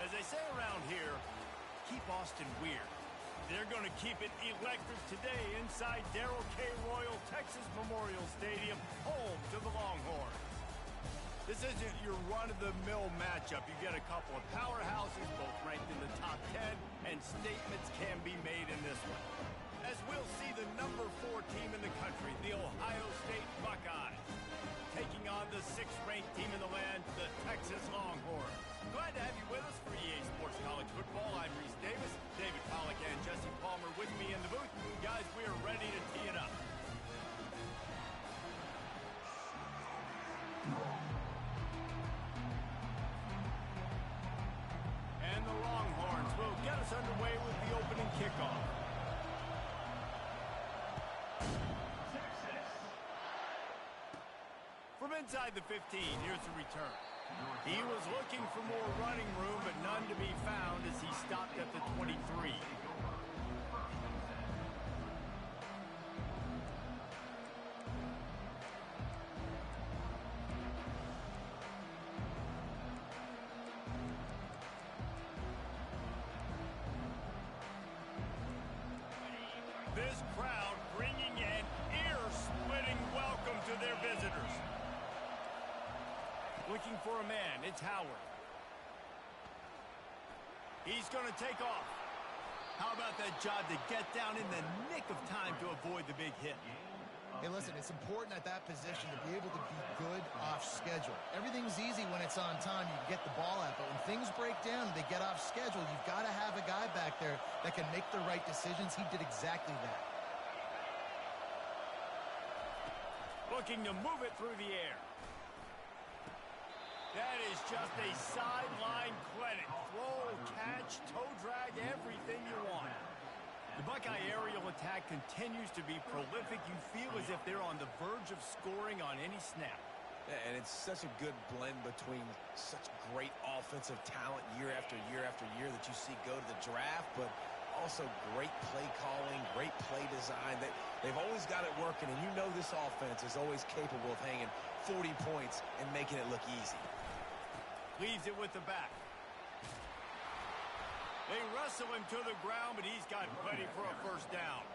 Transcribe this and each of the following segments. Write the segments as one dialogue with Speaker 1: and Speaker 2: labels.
Speaker 1: As they say around here, keep Austin weird. They're going to keep it electric today inside Darrell K. Royal Texas Memorial Stadium, home to the Longhorns. This isn't your run-of-the-mill matchup. You get a couple of powerhouses, both ranked in the top 10, and statements can be made in this one. As we'll see the number 4 team in the country, the Ohio State Buckeyes, taking on the 6th-ranked team in the land, the Texas Longhorns. Glad to have you with us for EA Sports College Football. I'm Reese Davis, David Pollack, and Jesse Palmer with me in the booth. Guys, we are ready to tee it up. And the Longhorns will get us underway with the opening kickoff. From inside the 15, here's the return. He was looking for more running room, but none to be found as he stopped at the 23. This crowd bringing an ear-splitting welcome to their visitors. Looking for a man, it's Howard. He's going to take off. How about that job to get down in the nick of time to avoid the big hit?
Speaker 2: Hey, listen, it's important at that position to be able to be good off schedule. Everything's easy when it's on time. You can get the ball out, but when things break down and they get off schedule, you've got to have a guy back there that can make the right decisions. He did exactly that.
Speaker 1: Looking to move it through the air. That is just a sideline clinic. Throw, catch, toe drag, everything you want. The Buckeye aerial attack continues to be prolific. You feel as if they're on the verge of scoring on any snap.
Speaker 3: Yeah, and it's such a good blend between such great offensive talent year after year after year that you see go to the draft, but also great play calling, great play design. They've always got it working, and you know this offense is always capable of hanging 40 points and making it look easy.
Speaker 1: Leaves it with the back. They wrestle him to the ground, but he's got plenty for a first down.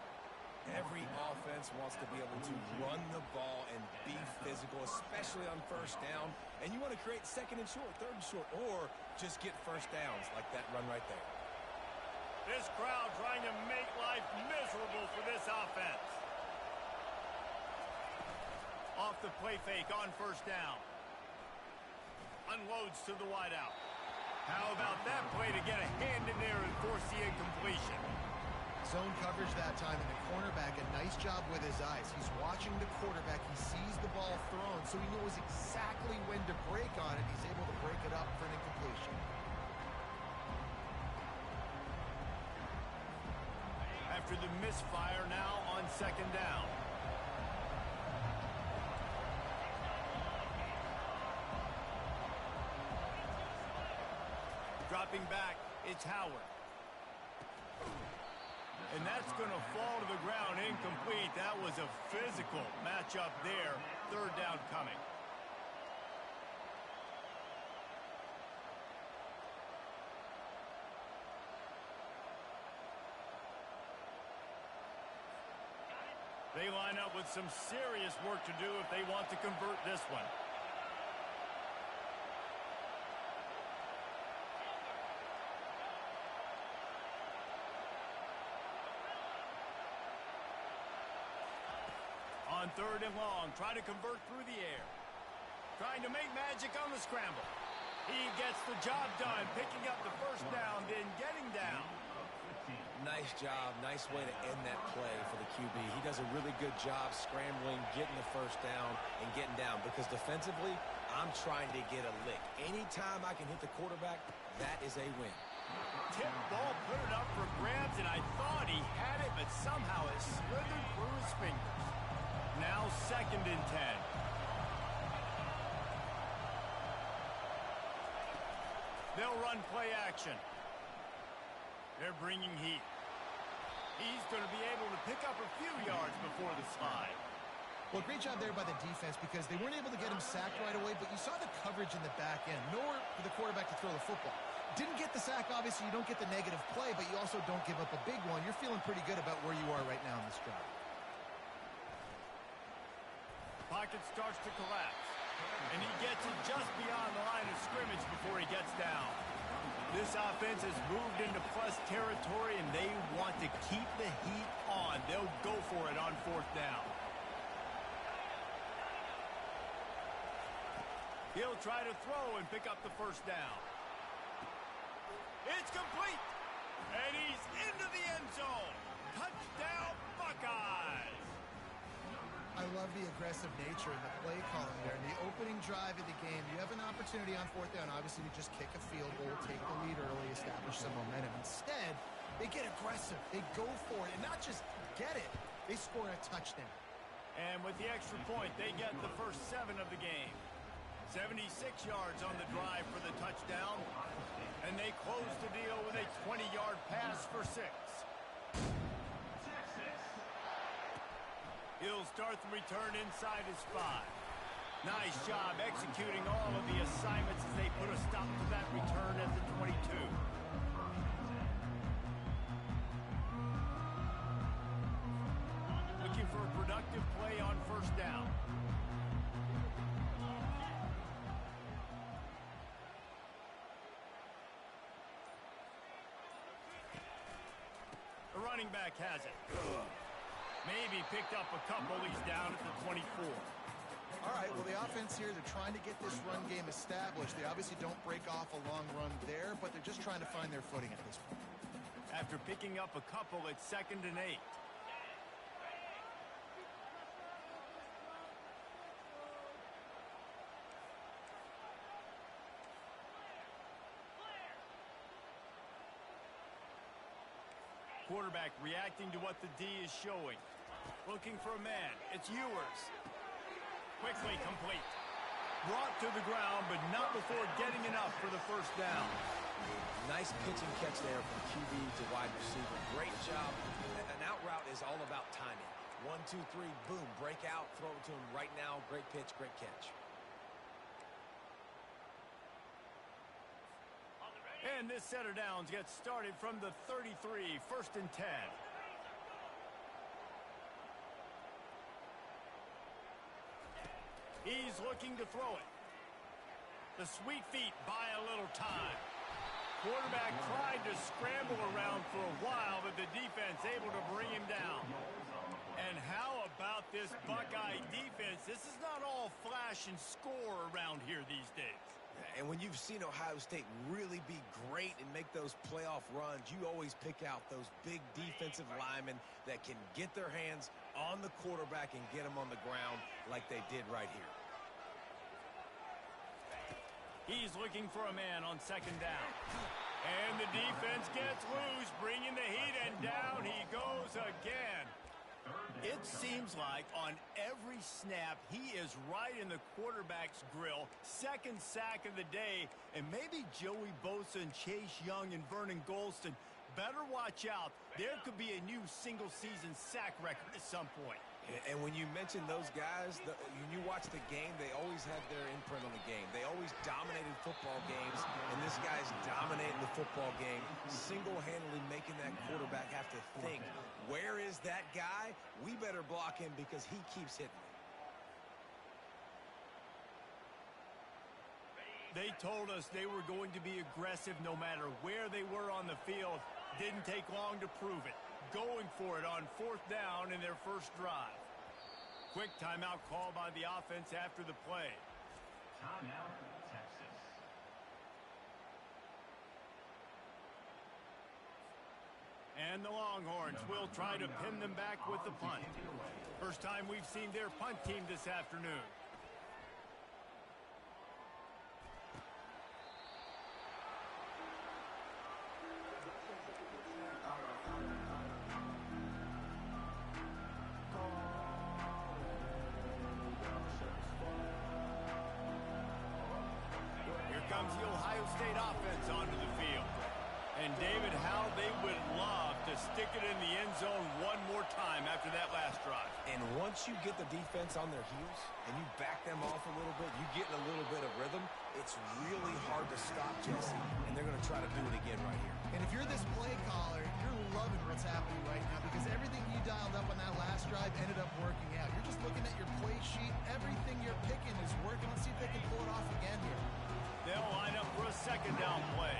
Speaker 3: Every offense wants to be able to run the ball and be physical, especially on first down. And you want to create second and short, third and short, or just get first downs like that run right there.
Speaker 1: This crowd trying to make life miserable for this offense. Off the play fake on first down. Unloads to the wideout. How about that play to get a hand in there and force the incompletion?
Speaker 2: Zone coverage that time, and the cornerback, a nice job with his eyes. He's watching the quarterback. He sees the ball thrown, so he knows exactly when to break on it. He's able to break it up for an incompletion.
Speaker 1: After the misfire, now on second down. Dropping back, it's Howard. And that's going to fall to the ground incomplete. That was a physical matchup there. Third down coming. They line up with some serious work to do if they want to convert this one. On third and long, try to convert through the air. Trying to make magic on the scramble. He gets the job done, picking up the first down, then getting down.
Speaker 3: Nice job. Nice way to end that play for the QB. He does a really good job scrambling, getting the first down, and getting down. Because defensively, I'm trying to get a lick. Anytime I can hit the quarterback, that is a win.
Speaker 1: Tip ball, put it up for grabs, and I thought he had it, but somehow it slithered through his fingers. Now second and 10. They'll run play action. They're bringing heat. He's going to be able to pick up a few yards before the slide.
Speaker 2: Well, great job there by the defense because they weren't able to get him sacked right away, but you saw the coverage in the back end. Nowhere for the quarterback to throw the football. Didn't get the sack. Obviously, you don't get the negative play, but you also don't give up a big one. You're feeling pretty good about where you are right now in this drive.
Speaker 1: Pocket starts to collapse, and he gets it just beyond the line of scrimmage before he gets down. This offense has moved into plus territory, and they want to keep the heat on. They'll go for it on 4th down. He'll try to throw and pick up the 1st down. It's complete, and he's into the end zone. Touchdown, Buckeyes!
Speaker 2: I love the aggressive nature and the play calling there. In the opening drive of the game, you have an opportunity on 4th down, obviously, to just kick a field goal, take the lead early, establish some momentum. Instead, they get aggressive. They go for it, and not just get it, they score a touchdown.
Speaker 1: And with the extra point, they get the first 7 of the game. 76 yards on the drive for the touchdown, and they close the deal with a 20-yard pass for 6. He'll start the return inside his 5. Nice job executing all of the assignments as they put a stop to that return at the 22. Looking for a productive play on 1st down. The running back has it. Maybe picked up a couple. He's down at the 24.
Speaker 2: All right, well, the offense here, they're trying to get this run game established. They obviously don't break off a long run there, but they're just trying to find their footing at this point.
Speaker 1: After picking up a couple, it's 2nd and 8. Quarterback reacting to what the D is showing. Looking for a man. It's Ewers. Quickly complete. Brought to the ground, but not before getting enough for the 1st down.
Speaker 3: Nice pitch and catch there from QB to wide receiver. Great job. An out route is all about timing. 1, 2, 3, boom, break out, throw it to him right now. Great pitch, great catch.
Speaker 1: And this set of downs gets started from the 33, 1st and 10. He's looking to throw it. The sweet feet buy a little time. Quarterback tried to scramble around for a while, but the defense able to bring him down. And how about this Buckeye defense? This is not all flash and score around here these days.
Speaker 3: And when you've seen Ohio State really be great and make those playoff runs, you always pick out those big defensive linemen that can get their hands on the quarterback and get him on the ground like they did right here.
Speaker 1: He's looking for a man on 2nd down. And the defense gets loose, bringing the heat, and down he goes again. It seems like on every snap, he is right in the quarterback's grill. 2nd sack of the day, and maybe Joey Bosa and Chase Young and Vernon Golston better watch out. There could be a new single-season sack record at some point.
Speaker 3: And when you mention those guys, when you watch the game, they always have their imprint on the game. They always dominated football games, and this guy's dominating the football game, single-handedly making that quarterback have to think, where is that guy? We better block him because he keeps hitting me.
Speaker 1: They told us they were going to be aggressive no matter where they were on the field. Didn't take long to prove it. Going for it on 4th down in their first drive. Quick timeout call by the offense after the play.
Speaker 4: Timeout, Texas.
Speaker 1: And the Longhorns will try to pin them back with the punt. First time we've seen their punt team this afternoon. Comes the Ohio State offense onto the field. And, David, how they would love to stick it in the end zone one more time after that last drive.
Speaker 3: And once you get the defense on their heels and you back them off a little bit, you get in a little bit of rhythm, it's really hard to stop, Jesse, and they're going to try to do it again right here.
Speaker 2: And if you're this play caller, you're loving what's happening right now because everything you dialed up on that last drive ended up working out. You're just looking at your play sheet. Everything you're picking is working. Let's see if they can pull it off again here.
Speaker 1: They'll line up for a second down play.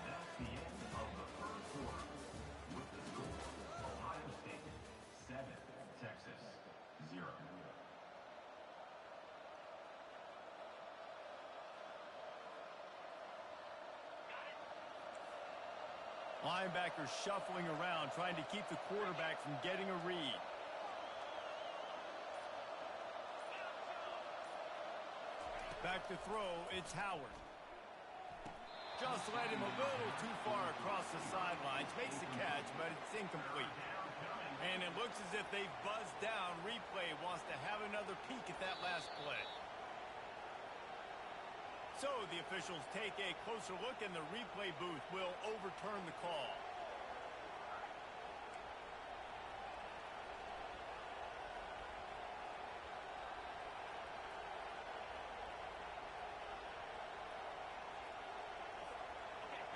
Speaker 4: That's the end of the third quarter. With the score, Ohio State 7, Texas 0.
Speaker 1: Linebackers shuffling around, trying to keep the quarterback from getting a read. Back to throw, it's Howard. Just led him a little too far across the sidelines. Makes the catch, but it's incomplete. And it looks as if they've buzzed down. Replay wants to have another peek at that last play. So the officials take a closer look, and the replay booth will overturn the call.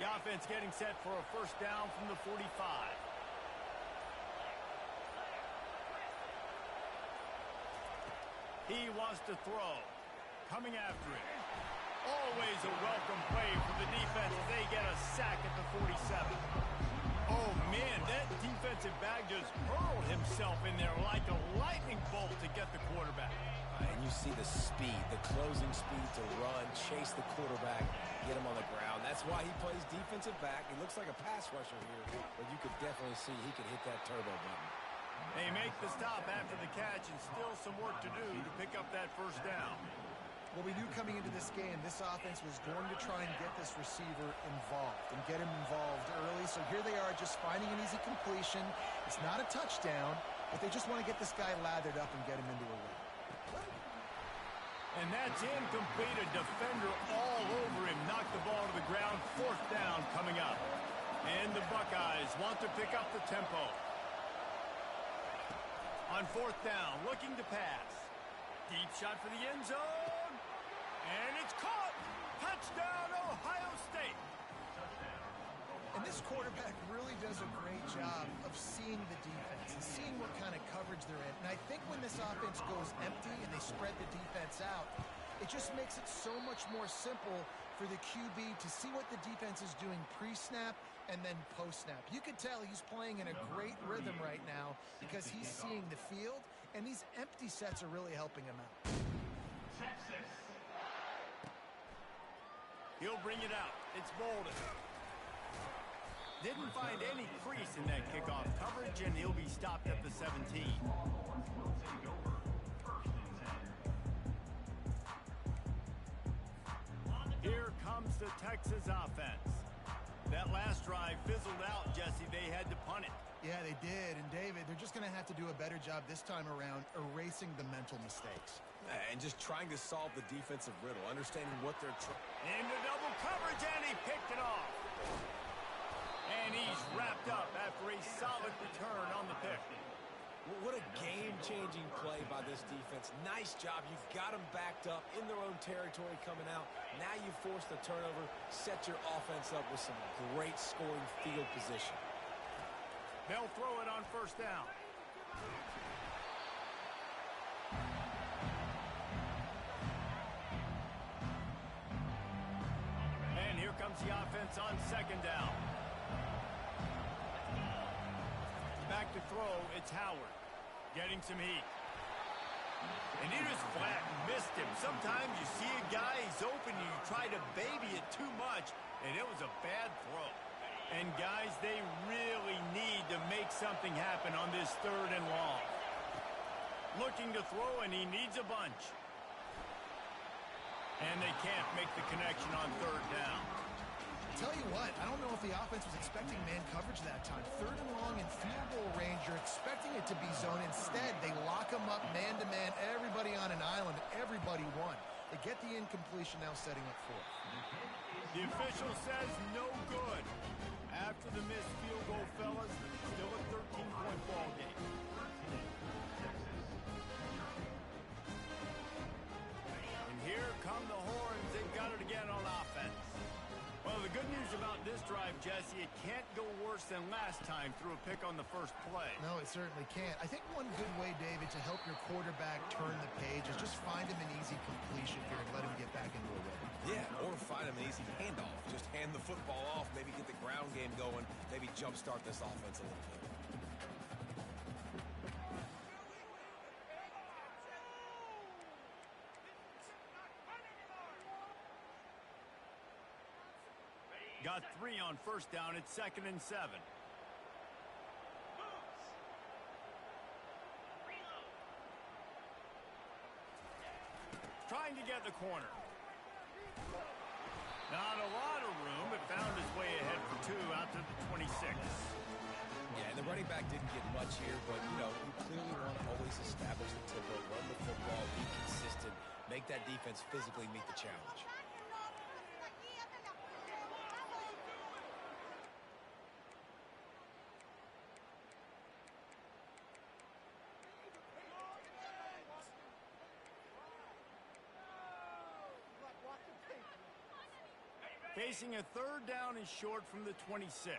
Speaker 1: The offense getting set for a first down from the 45. He wants to throw. Coming after it. Always a welcome play for the defense as they get a sack at the 47. Oh, man, that defensive back just hurled himself in there like a lightning bolt to get the quarterback.
Speaker 3: And you see the speed, the closing speed to run, chase the quarterback, get him on the ground. That's why he plays defensive back. He looks like a pass rusher here, but you could definitely see he could hit that turbo button.
Speaker 1: They make the stop after the catch, and still some work to do to pick up that first down.
Speaker 2: Well, we knew coming into this game, this offense was going to try and get this receiver involved and get him involved early. So here they are just finding an easy completion. It's not a touchdown, but they just want to get this guy lathered up and get him into a run.
Speaker 1: And that's incomplete. A defender all over him. Knocked the ball to the ground. Fourth down coming up. And the Buckeyes want to pick up the tempo. On fourth down, looking to pass. Deep shot for the end zone. And it's caught. Touchdown, Ohio State.
Speaker 2: And this quarterback really does a great job of seeing the defense and seeing what kind of coverage they're in. And I think when this offense goes empty and they spread the defense out, it just makes it so much more simple for the QB to see what the defense is doing pre-snap and then post-snap. You could tell he's playing in a great rhythm right now because he's seeing the field, and these empty sets are really helping him out.
Speaker 4: Texas.
Speaker 1: He'll bring it out. It's Bolden. Didn't find any crease in that kickoff coverage, and he'll be stopped at the 17.
Speaker 4: Longhorns will take over. First and 10.
Speaker 1: Here comes the Texas offense. That last drive fizzled out, Jesse. They had to punt it.
Speaker 2: Yeah, they did. And, David, they're just going to have to do a better job this time around erasing the mental mistakes.
Speaker 3: And just trying to solve the defensive riddle, understanding what they're trying.
Speaker 1: Into double coverage, and he picked it off. And he's wrapped up after a solid return on the pick.
Speaker 3: What a game-changing play by this defense. Nice job. You've got them backed up in their own territory coming out. Now you force the turnover, set your offense up with some great scoring field position.
Speaker 1: They'll throw it on first down. And here comes the offense on second down. Back to throw, it's Howard. Getting some heat. And he just flat missed him. Sometimes you see a guy, he's open, and you try to baby it too much, and it was a bad throw. And guys, they really need to make something happen on this third and long. Looking to throw, and he needs a bunch. And they can't make the connection on third down.
Speaker 2: tell you what, I don't know if the offense was expecting man coverage that time. 3rd and long in field goal range, you're expecting it to be zone. Instead, they lock them up man-to-man, everybody on an island, everybody won. They get the incompletion, now setting up 4th.
Speaker 1: The official says no good. After the missed field goal, fellas, still a 13-point ball game. And here come the Horns. They've got it again on offense. Well, the good news about this drive, Jesse, it can't go worse than last time through a pick on the first play.
Speaker 2: No, it certainly can't. I think one good way, David, to help your quarterback turn the page is just find him an easy completion here and let him get back into a rhythm.
Speaker 3: Yeah, or find him an easy handoff. Just hand the football off, maybe get the ground game going, maybe jumpstart this offense a little bit.
Speaker 1: Got 3 on first down. It's 2nd and 7. Trying to get the corner. Not a lot of room, but found his way ahead for 2 out to the 26.
Speaker 3: Yeah, and the running back didn't get much here, but, you know, you clearly want to always establish the tempo, run the football, be consistent, make that defense physically meet the challenge.
Speaker 1: Facing a 3rd down and short from the 26.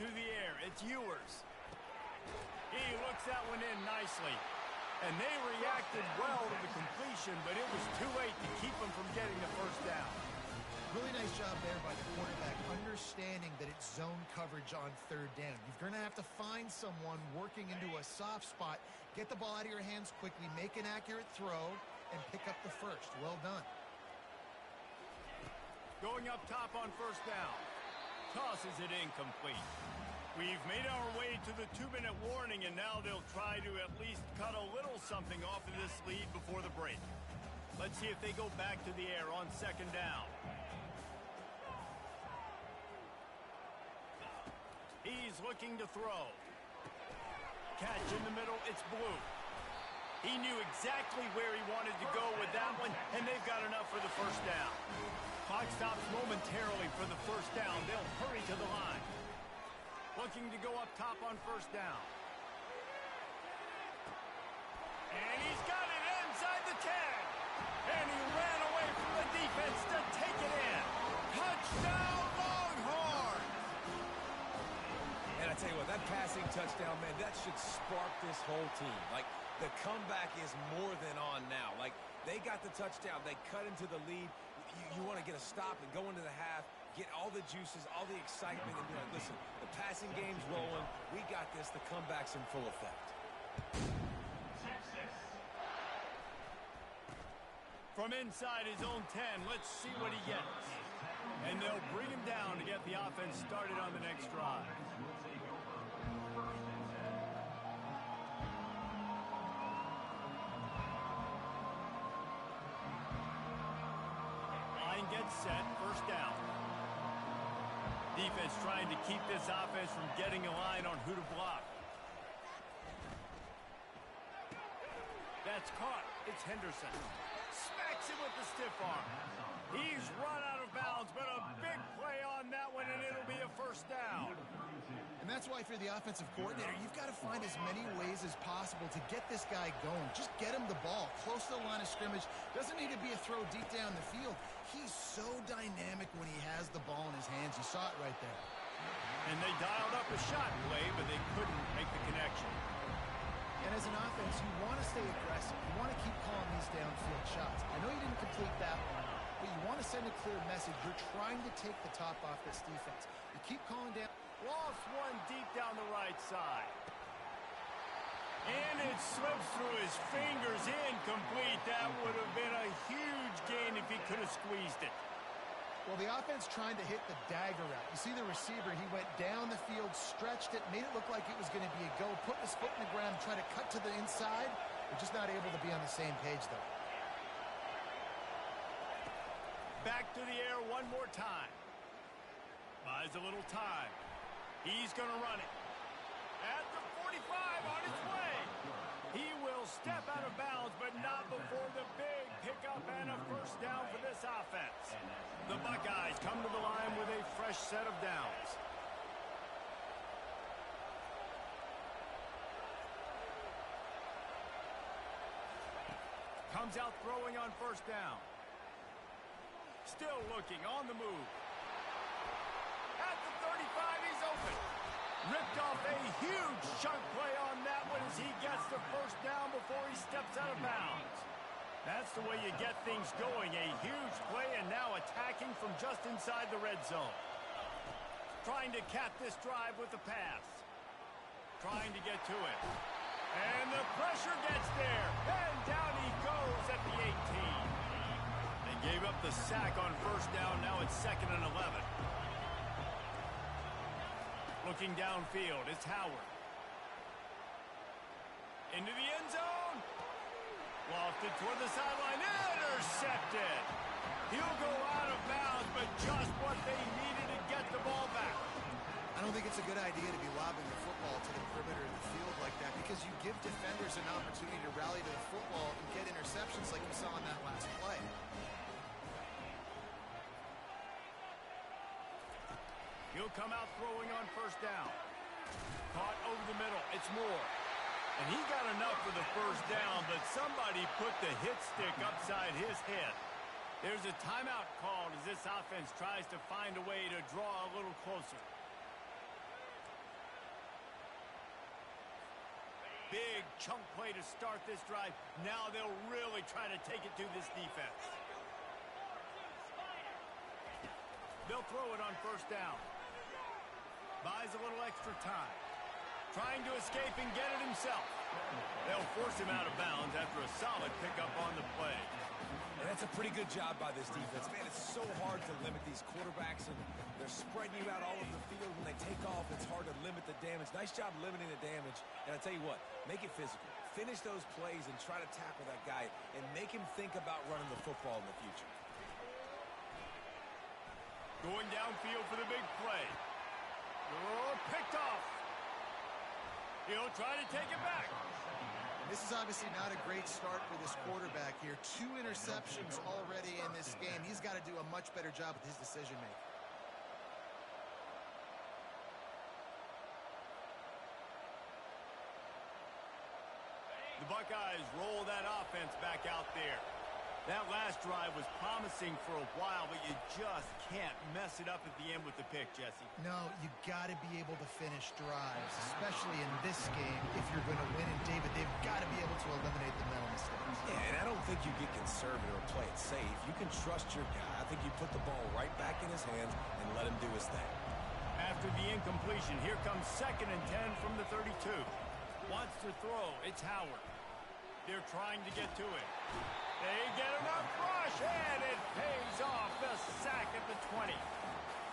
Speaker 1: To the air, it's Ewers. He looks that one in nicely. And they reacted well to the completion, but it was too late to keep them from getting the first down.
Speaker 2: Really nice job there by the quarterback, understanding that it's zone coverage on 3rd down. You're going to have to find someone working into a soft spot, get the ball out of your hands quickly, make an accurate throw, and pick up the first. Well done.
Speaker 1: Going up top on first down. Tosses it incomplete. We've made our way to the 2-minute warning, and now they'll try to at least cut a little something off of this lead before the break. Let's see if they go back to the air on 2nd down. He's looking to throw. Catch in the middle, it's Blue. He knew exactly where he wanted to go with that one, and they've got enough for the first down. Clock stops momentarily for the first down. They'll hurry to the line. Looking to go up top on first down. And he's got it inside the 10. And he ran away from the defense to take it in. Touchdown, Longhorns!
Speaker 3: And I tell you what, that passing touchdown, man, that should spark this whole team. Like, the comeback is more than on now. Like, they got the touchdown. They cut into the lead. You want to get a stop and go into the half, get all the juices, all the excitement, and be like, listen, the passing game's rolling. We got this. The comeback's in full effect.
Speaker 1: From inside his own 10, let's see what he gets. And they'll bring him down to get the offense started on the next drive. Line gets set, first down. Defense trying to keep this offense from getting a line on who to block. That's caught. It's Henderson. Smacks him with the stiff arm. He's run out of bounds, but a big play on that one, and it'll be a first down.
Speaker 2: And that's why, for the offensive coordinator, you've got to find as many ways as possible to get this guy going. Just get him the ball close to the line of scrimmage. Doesn't need to be a throw deep down the field. He's so dynamic when he has the ball in his hands. You saw it right there.
Speaker 1: And they dialed up a shot play, but they couldn't make the connection.
Speaker 2: And as an offense, you want to stay aggressive. You want to keep calling these downfield shots. I know you didn't complete that one, but you want to send a clear message. You're trying to take the top off this defense. You keep calling down.
Speaker 1: Lost one deep down the right side. And it slips through his fingers, incomplete. That would have been a huge gain if he could have squeezed it.
Speaker 2: Well, the offense trying to hit the dagger route. You see the receiver, he went down the field, stretched it, made it look like it was going to be a go, put his foot in the ground, try to cut to the inside. They're just not able to be on the same page, though.
Speaker 1: Back to the air one more time. Buys a little time. He's going to run it. At the 45 on its way. He will step out of bounds, but not before the big pickup and a first down for this offense. The Buckeyes come to the line with a fresh set of downs. Comes out throwing on first down. Still looking on the move. At the 35, he's open. Ripped off a huge chunk play on that one as he gets the first down before he steps out of bounds. That's the way you get things going. A huge play and now attacking from just inside the red zone. Trying to cap this drive with the pass. Trying to get to it. And the pressure gets there. And down he goes at the 18. They gave up the sack on first down. Now it's 2nd and 11. Looking downfield, it's Howard. Into the end zone. Lofted toward the sideline. Intercepted. He'll go out of bounds, but just what they needed to get the ball back.
Speaker 2: I don't think it's a good idea to be lobbing the football to the perimeter of the field like that because you give defenders an opportunity to rally to the football and get interceptions like you saw in that last play.
Speaker 1: He'll come out throwing on first down. Caught over the middle. It's Moore. And he got enough for the first down, but somebody put the hit stick upside his head. There's a timeout called as this offense tries to find a way to draw a little closer. Big chunk play to start this drive. Now they'll really try to take it to this defense. They'll throw it on first down. Buys a little extra time. Trying to escape and get it himself. They'll force him out of bounds after a solid pickup on the play.
Speaker 3: And that's a pretty good job by this defense. Man, it's so hard to limit these quarterbacks, and they're spreading you out all over the field. When they take off, it's hard to limit the damage. Nice job limiting the damage. And I tell you what, make it physical. Finish those plays and try to tackle that guy and make him think about running the football in the future.
Speaker 1: Going downfield for the big play. Oh, picked off. He'll try to take it back.
Speaker 2: This is obviously not a great start for this quarterback here. 2 interceptions already in this game. He's got to do a much better job with his decision-making.
Speaker 1: The Buckeyes roll that offense back out there. That last drive was promising for a while, but you just can't mess it up at the end with the pick, Jesse.
Speaker 2: No, you got to be able to finish drives, especially in this game. If you're going to win, and David, they've got to be able to eliminate the mental mistakes.
Speaker 3: Yeah, and I don't think you get conservative or play it safe. You can trust your guy. I think you put the ball right back in his hands and let him do his thing.
Speaker 1: After the incompletion, here comes 2nd and 10 from the 32. Wants to throw. It's Howard. They're trying to get to it. They get enough rush, and it pays off. The sack at the 20.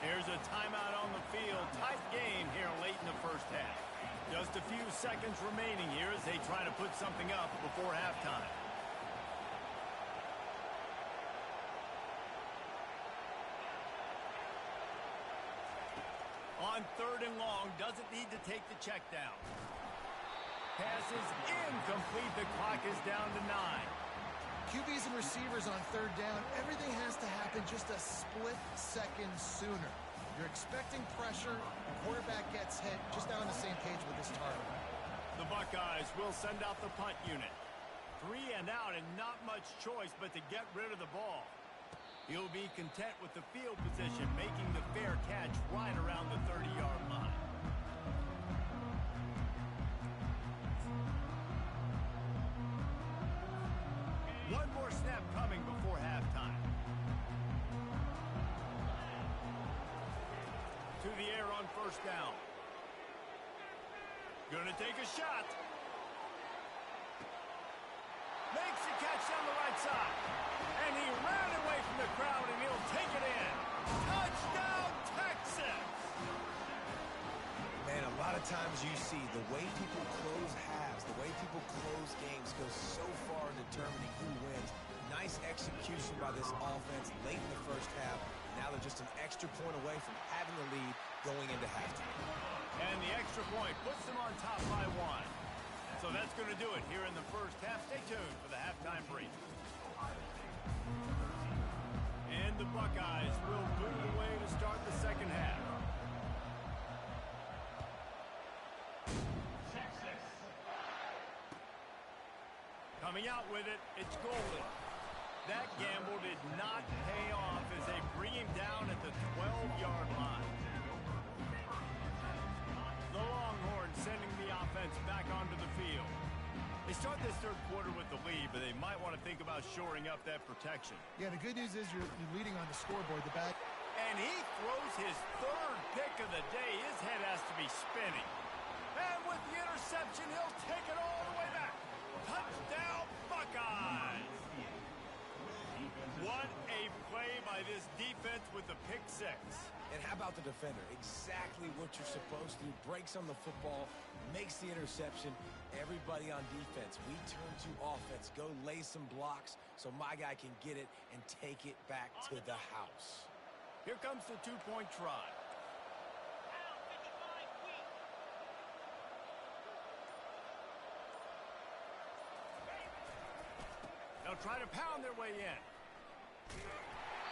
Speaker 1: Here's a timeout on the field. Tight game here late in the first half. Just a few seconds remaining here as they try to put something up before halftime. On 3rd and long, doesn't need to take the check down. Pass is incomplete. The clock is down to 9.
Speaker 2: QBs and receivers on 3rd down, everything has to happen just a split second sooner. You're expecting pressure, the quarterback gets hit, just not on the same page with his target.
Speaker 1: The Buckeyes will send out the punt unit. 3 and out and not much choice but to get rid of the ball. He'll be content with the field position, making the fair catch right around the 30-yard line. One more snap coming before halftime. To the air on first down. Gonna take a shot. Makes the catch down the right side. And he ran away from the crowd, and he'll take it in. Touchdown, Texas!
Speaker 3: Man, a lot of times you see the way people close halves, the way people close games goes so far in determining who wins. Nice execution by this offense late in the first half. Now they're just an extra point away from having the lead going into halftime.
Speaker 1: And the extra point puts them on top by 1. So that's going to do it here in the first half. Stay tuned for the halftime brief. And the Buckeyes will move away to start the second half. Coming out with it, it's Golden. That gamble did not pay off as they bring him down at the 12-yard line. The Longhorns sending the offense back onto the field. They start this third quarter with the lead, but they might want to think about shoring up that protection.
Speaker 2: Yeah, the good news is you're leading on the scoreboard. The bad.
Speaker 1: And he throws his third pick of the day. His head has to be spinning. And with the interception, he'll take it all the way back. Touchdown, Buckeyes! What a play by this defense with the pick 6.
Speaker 3: And how about the defender? Exactly what you're supposed to do. Breaks on the football, makes the interception. Everybody on defense, we turn to offense. Go lay some blocks so my guy can get it and take it back to the house.
Speaker 1: Here comes the two-point try. They'll try to pound their way in.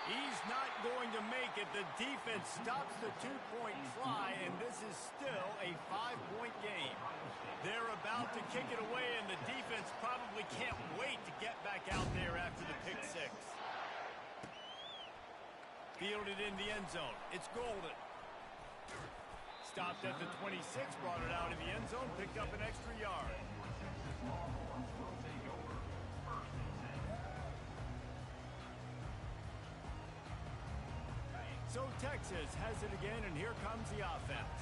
Speaker 1: He's not going to make it. The defense stops the two-point try, and this is still a 5-point game. They're about to kick it away, and the defense probably can't wait to get back out there after the pick 6. Fielded in the end zone. It's Golden. Stopped at the 26, brought it out in the end zone, picked up an extra yard. So Texas has it again, and here comes the offense.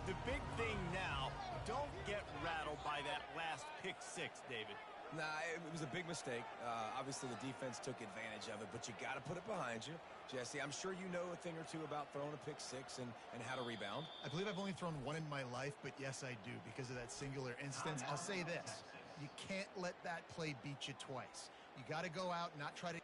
Speaker 1: The big thing now, don't get rattled by that last pick 6, David.
Speaker 3: Nah, it was a big mistake. Obviously, the defense took advantage of it, but you got to put it behind you. Jesse, I'm sure you know a thing or two about throwing a pick 6 and how to rebound.
Speaker 2: I believe I've only thrown one in my life, but yes, I do because of that singular instance. I'll say this. You can't let that play beat you twice. You got to go out and not try to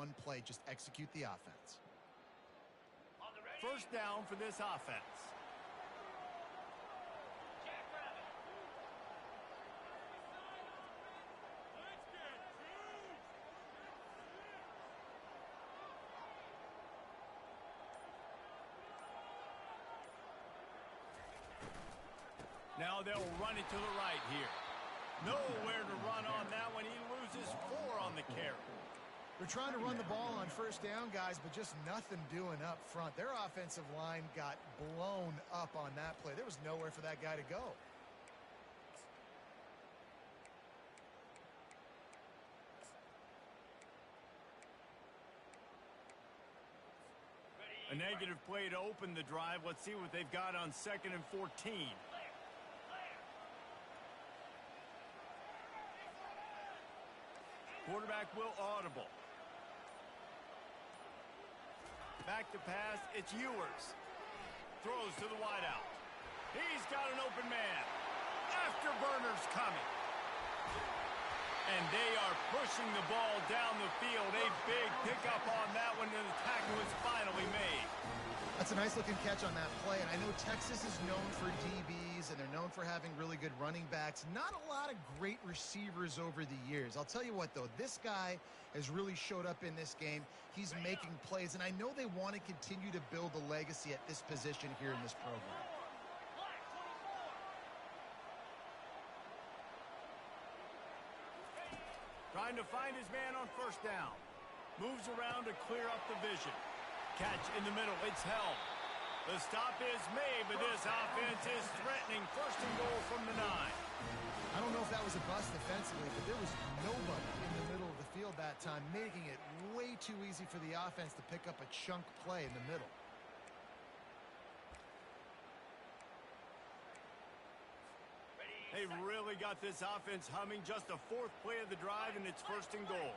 Speaker 2: one play. Just execute the offense.
Speaker 1: First down for this offense. Now they'll run it to the right here. Nowhere to run on that one. He loses 4 on the carry.
Speaker 2: They're trying to run the ball on first down, guys, but just nothing doing up front. Their offensive line got blown up on that play. There was nowhere for that guy to go.
Speaker 1: A negative play to open the drive. Let's see what they've got on 2nd and 14. Quarterback will audible. Back to pass. It's Ewers. Throws to the wideout. He's got an open man. Afterburner's coming. And they are pushing the ball down the field. A big pickup on that one, and the tackle is finally made.
Speaker 2: That's a nice-looking catch on that play, and I know Texas is known for DBs, and they're known for having really good running backs. Not a lot of great receivers over the years. I'll tell you what, though, this guy has really showed up in this game. He's making plays, and I know they want to continue to build a legacy at this position here in this program.
Speaker 1: Trying to find his man on first down. Moves around to clear up the vision. Catch in the middle. It's held. The stop is made, but this offense is threatening. First and goal from the 9.
Speaker 2: I don't know if that was a bust defensively, but there was nobody in the middle of the field that time, making it way too easy for the offense to pick up a chunk play in the middle.
Speaker 1: They really got this offense humming. Just a 4th play of the drive, and it's first and goal.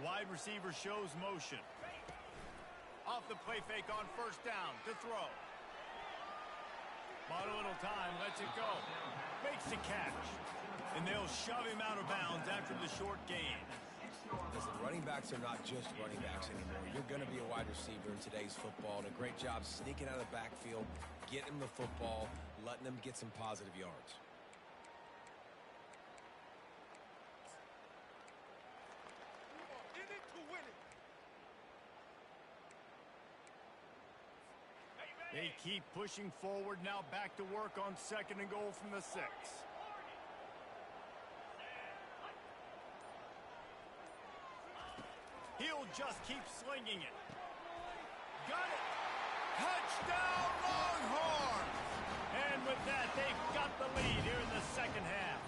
Speaker 1: Wide receiver shows motion. Off the play fake on first down to throw. Bought a little time, lets it go. Makes the catch. And they'll shove him out of bounds after the short gain.
Speaker 3: Listen, running backs are not just running backs anymore. You're going to be a wide receiver in today's football, and a great job sneaking out of the backfield, getting the football, letting them get some positive yards.
Speaker 1: They keep pushing forward. Now back to work on 2nd and goal from the 6. He'll just keep slinging it. Got it. Touchdown, Longhorns! And with that, they've got the lead here in the second half.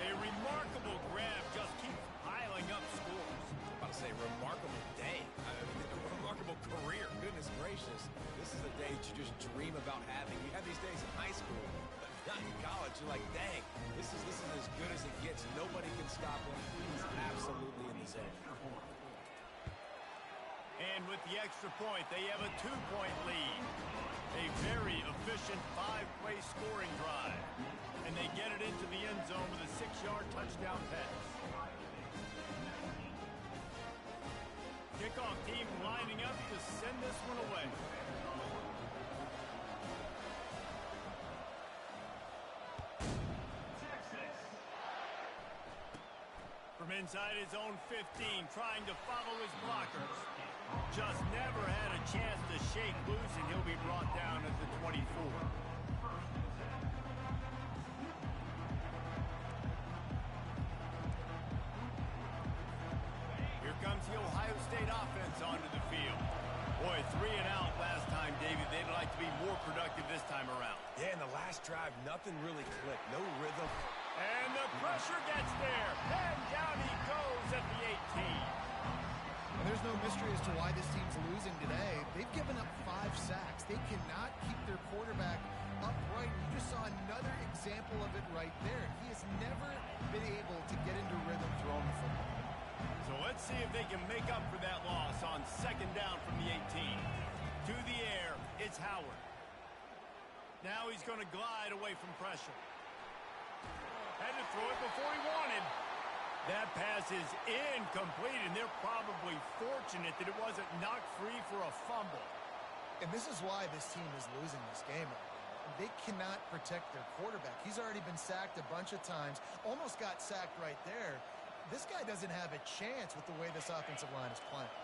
Speaker 1: A remarkable grab just keeps piling up scores.
Speaker 3: I'm about to say, remarkable day. A remarkable career. Goodness gracious. This is a day that you just dream about having. You have these days in high school, but not in college. You're like, dang, this is as good as it gets. Nobody can stop him. He's absolutely in the zone.
Speaker 1: And with the extra point, they have a 2-point lead. A very efficient 5-play scoring drive. And they get it into the end zone with a 6-yard touchdown pass. Kickoff team lining up to send this one away. From inside his own 15, trying to follow his blockers. Just never had a chance to shake loose, and he'll be brought down at the 24. Here comes the Ohio State offense onto the field. Boy, 3 and out last time, David. They'd like to be more productive this time around.
Speaker 3: Yeah, in the last drive, nothing really clicked. No rhythm.
Speaker 1: And the pressure gets there. And down he goes at the 18.
Speaker 2: And there's no mystery as to why this team's losing today. They've given up 5 sacks. They cannot keep their quarterback upright. You just saw another example of it right there. He has never been able to get into rhythm throwing the football.
Speaker 1: So let's see if they can make up for that loss on 2nd down from the 18. To the air, it's Howard. Now he's going to glide away from pressure. Had to throw it before he wanted. That pass is incomplete, and they're probably fortunate that it wasn't knocked free for a fumble.
Speaker 2: And this is why this team is losing this game. They cannot protect their quarterback. He's already been sacked a bunch of times, almost got sacked right there. This guy doesn't have a chance with the way this offensive line is playing.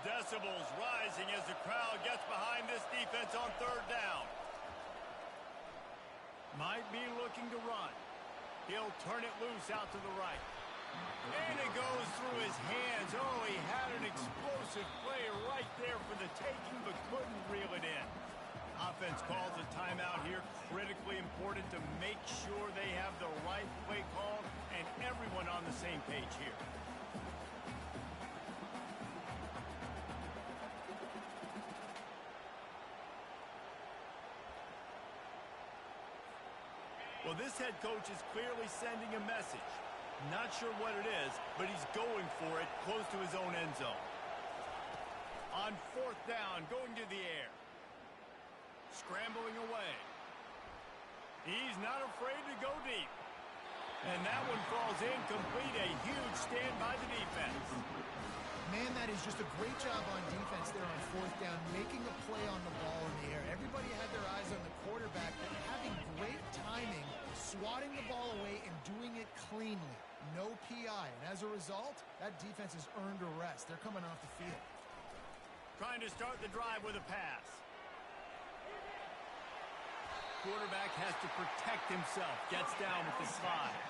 Speaker 1: Decibels rising as the crowd gets behind this defense on third down. Might be looking to run. He'll turn it loose out to the right. And it goes through his hands. Oh, he had an explosive play right there for the taking, but couldn't reel it in. Offense calls a timeout here. Critically important to make sure they have the right play call and everyone on the same page here. Well, this head coach is clearly sending a message. Not sure what it is, but he's going for it close to his own end zone. On fourth down, going to the air. Scrambling away. He's not afraid to go deep. And that one falls incomplete. A huge stand by the defense.
Speaker 2: Man, that is just a great job on defense there on fourth down, making a play on the ball in the air. Everybody had their eyes on the quarterback, but having great timing, swatting the ball away and doing it cleanly. No PI. And as a result, that defense has earned a rest. They're coming off the field.
Speaker 1: Trying to start the drive with a pass. Quarterback has to protect himself. Gets down with the slide.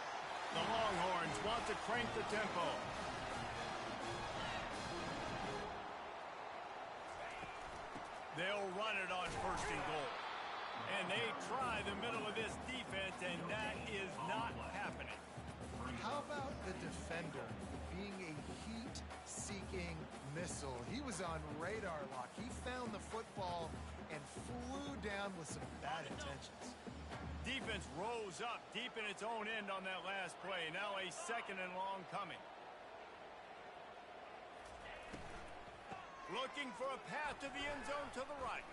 Speaker 1: The Longhorns want to crank the tempo. They'll run it on first and goal. And they try the middle of this defense, and that is not happening.
Speaker 2: How about the defender being a heat-seeking missile? He was on radar lock. He found the football and flew down with some bad intentions.
Speaker 1: Defense rose up deep in its own end on that last play. Now a second and long coming. Looking for a path to the end zone to the right.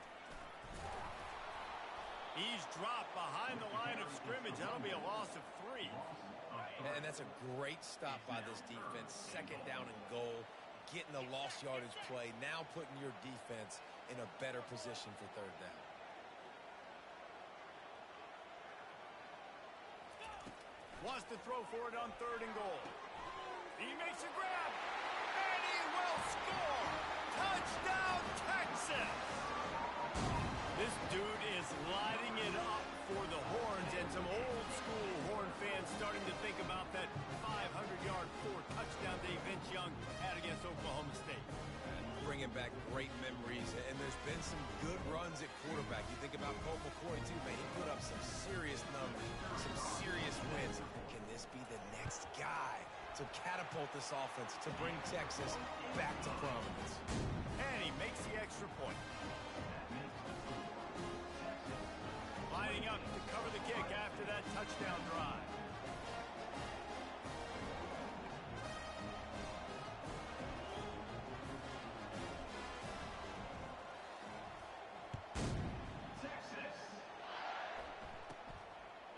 Speaker 1: He's dropped behind the line of scrimmage. That'll be a loss of 3.
Speaker 3: And that's a great stop by this defense. Second down and goal. Getting the lost yardage play. Now putting your defense in a better position for third down.
Speaker 1: Wants to throw for it on third and goal. He makes a grab. And he will score. Touchdown, Texas! This dude is lighting it up for the Horns, and some old-school Horn fans starting to think about that 500-yard, 4-touchdown day Vince Young had against Oklahoma State.
Speaker 3: Bringing back great memories, and there's been some good runs at quarterback. You think about Colt McCoy, too, man. He put up some serious numbers, some serious wins. Can this be the next guy to catapult this offense, to bring Texas back to prominence?
Speaker 1: And he makes the extra point. Lining up to cover the kick after that touchdown drive.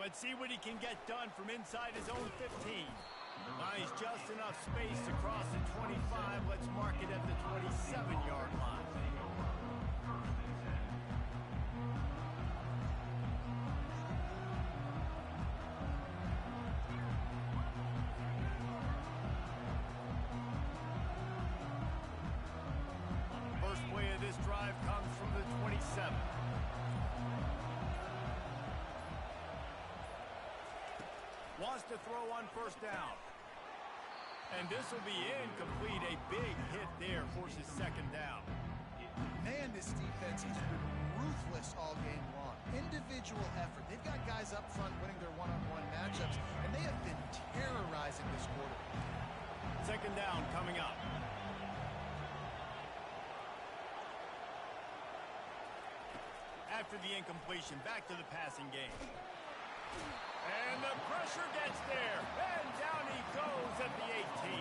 Speaker 1: Let's see what he can get done from inside his own 15. Nice, just enough space to cross the 25. Let's mark it at the 27-yard line. First play of this drive comes from the 27. Wants to throw on first down. And this will be incomplete. A big hit there forces second down.
Speaker 2: Man, this defense has been ruthless all game long. Individual effort. They've got guys up front winning their one-on-one matchups, and they have been terrorizing this quarter.
Speaker 1: Second down coming up. After the incompletion, back to the passing game. And the pressure gets there. And down he goes at the 18.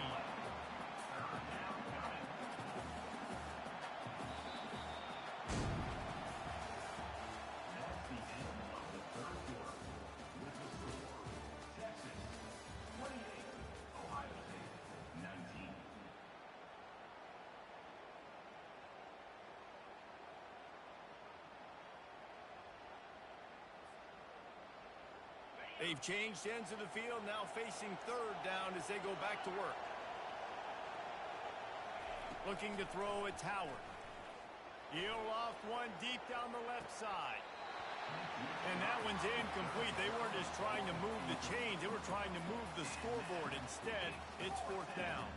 Speaker 1: They've changed ends of the field, now facing third down as they go back to work. Looking to throw, it's Howard. He'll loft one deep down the left side. And that one's incomplete. They weren't just trying to move the chains. They were trying to move the scoreboard. Instead, it's fourth down.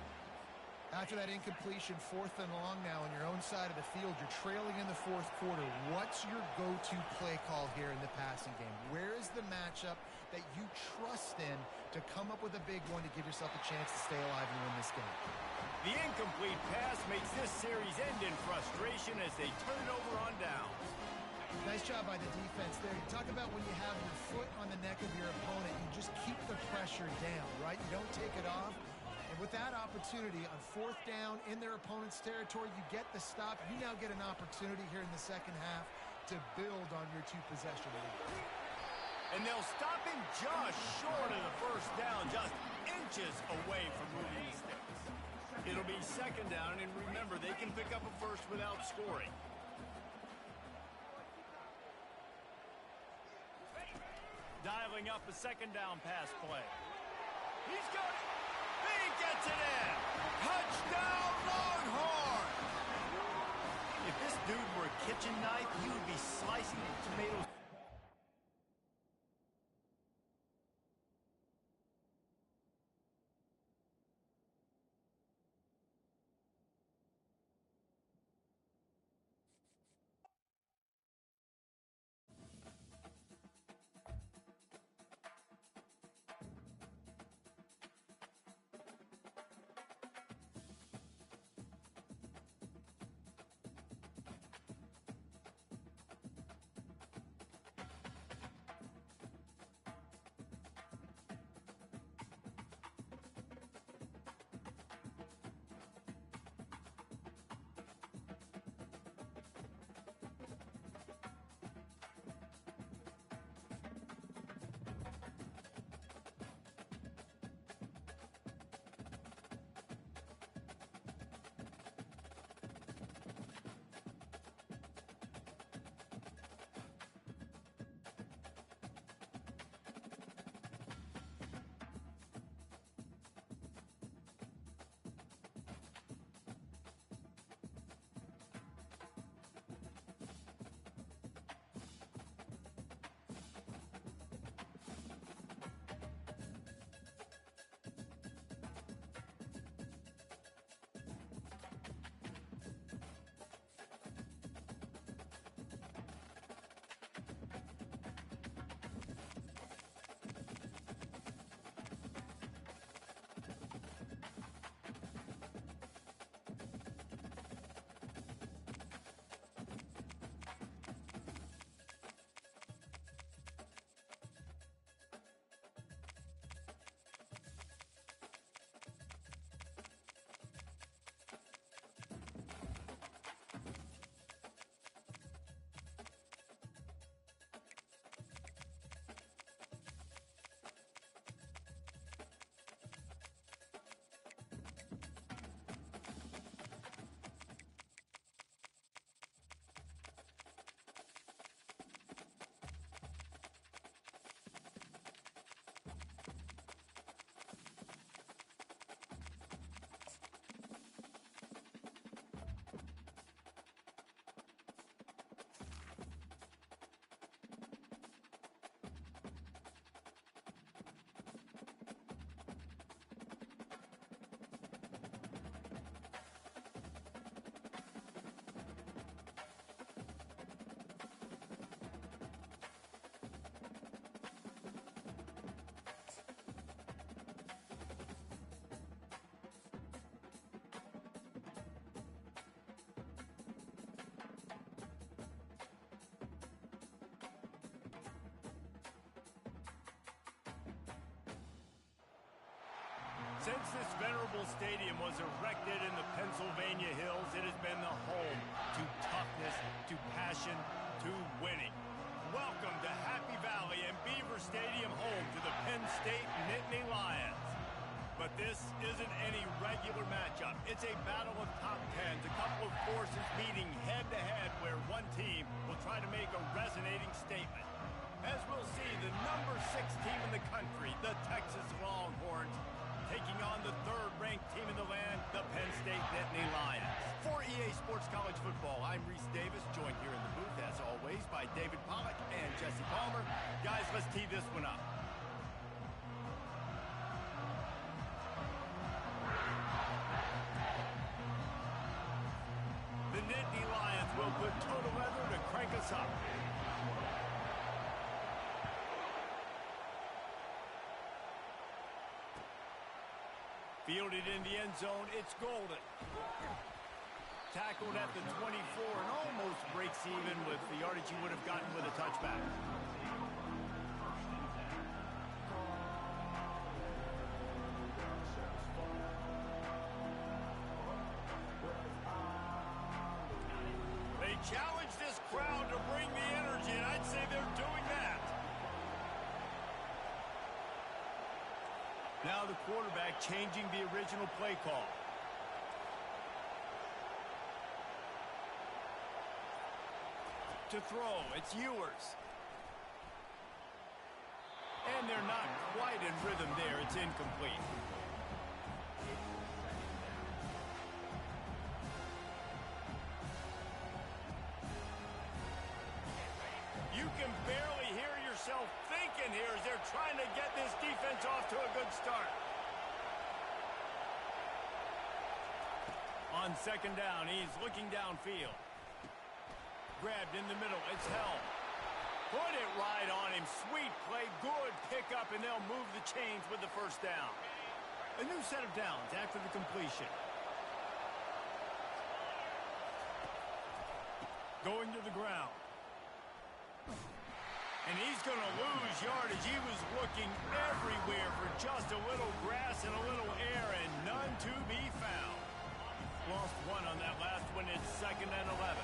Speaker 2: After that incompletion, 4th and long now on your own side of the field. You're trailing in the 4th quarter. What's your go-to play call here in the passing game? Where is the matchup that you trust in to come up with a big one to give yourself a chance to stay alive and win this game?
Speaker 1: The incomplete pass makes this series end in frustration as they turn it over on downs.
Speaker 2: Nice job by the defense there. You talk about when you have your foot on the neck of your opponent, you just keep the pressure down, right? You don't take it off. And with that opportunity on 4th down in their opponent's territory, you get the stop. You now get an opportunity here in the second half to build on your 2-possession lead.
Speaker 1: And they'll stop him just short of the first down, just inches away from moving the sticks. It'll be second down, and remember, they can pick up a first without scoring. Dialing up a second down pass play. He's got it. He gets it in. Touchdown, Longhorn. If this dude were a kitchen knife, he would be slicing tomatoes. Since this venerable stadium was erected in the Pennsylvania Hills, it has been the home to toughness, to passion, to winning. Welcome to Happy Valley and Beaver Stadium, home to the Penn State Nittany Lions. But this isn't any regular matchup. It's a battle of top tens, a couple of forces meeting head-to-head where one team will try to make a resonating statement. as we'll see the number 6 team in the country, the Texas Longhorns, taking on the 3rd-ranked team in the land, the Penn State Nittany Lions. For EA Sports College Football, I'm Reese Davis, joined here in the booth, as always, by David Pollack and Jesse Palmer. Guys, let's tee this one up. The Nittany Lions will put total leather to crank us up. Fielded in the end zone, it's Golden. Tackled at the 24 and almost breaks even with the yardage he would have gotten with a touchback. They challenge this crowd to bring the energy, and I'd say they're doing that. Now the quarterback changing the original play call. To throw, it's Ewers. And they're not quite in rhythm there. It's incomplete. You can barely hear yourself thinking here as they're trying to get this defense off to a good start. On 2nd down, he's looking downfield. Grabbed in the middle, it's held. Put it right on him, sweet play, good pickup, and they'll move the chains with the 1st down. A new set of downs after the completion. Going to the ground. And he's going to lose yardage. He was looking everywhere for just a little grass and a little air, and none to be found. Lost 1 on that last one. It's 2nd and 11.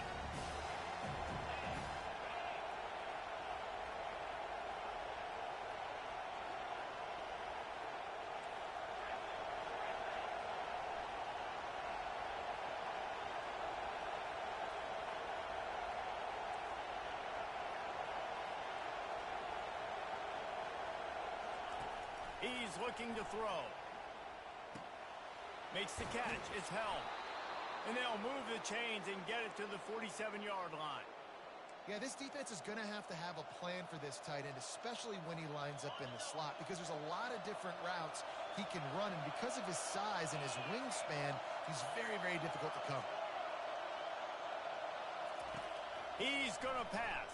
Speaker 1: He's looking to throw. Makes the catch. It's held. And they'll move the chains and get it to the 47-yard line.
Speaker 2: Yeah, this defense is going to have a plan for this tight end, especially when he lines up in the slot, because there's a lot of different routes he can run, and because of his size and his wingspan, he's very, very difficult to cover.
Speaker 1: He's going to pass.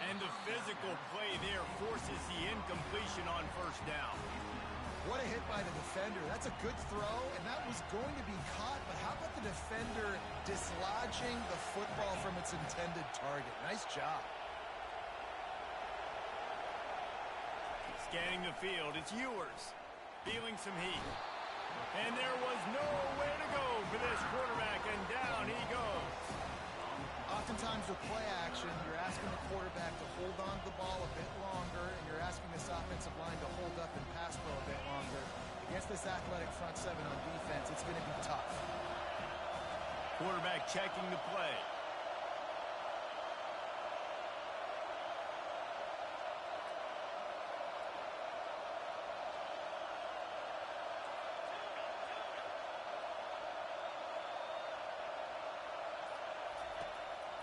Speaker 1: And the physical play there forces the incompletion on 1st down.
Speaker 2: What a hit by the defender. That's a good throw, and that was going to be caught, but how about the defender dislodging the football from its intended target? Nice job.
Speaker 1: Scanning the field, it's Ewers. Feeling some heat. And there was nowhere to go for this quarterback, and down he goes.
Speaker 2: Oftentimes with play action, you're asking the quarterback to hold on to the ball a bit longer, and you're asking this offensive line to hold up and pass pro a bit longer. Against this athletic front 7 on defense, it's going to be tough.
Speaker 1: Quarterback checking the play.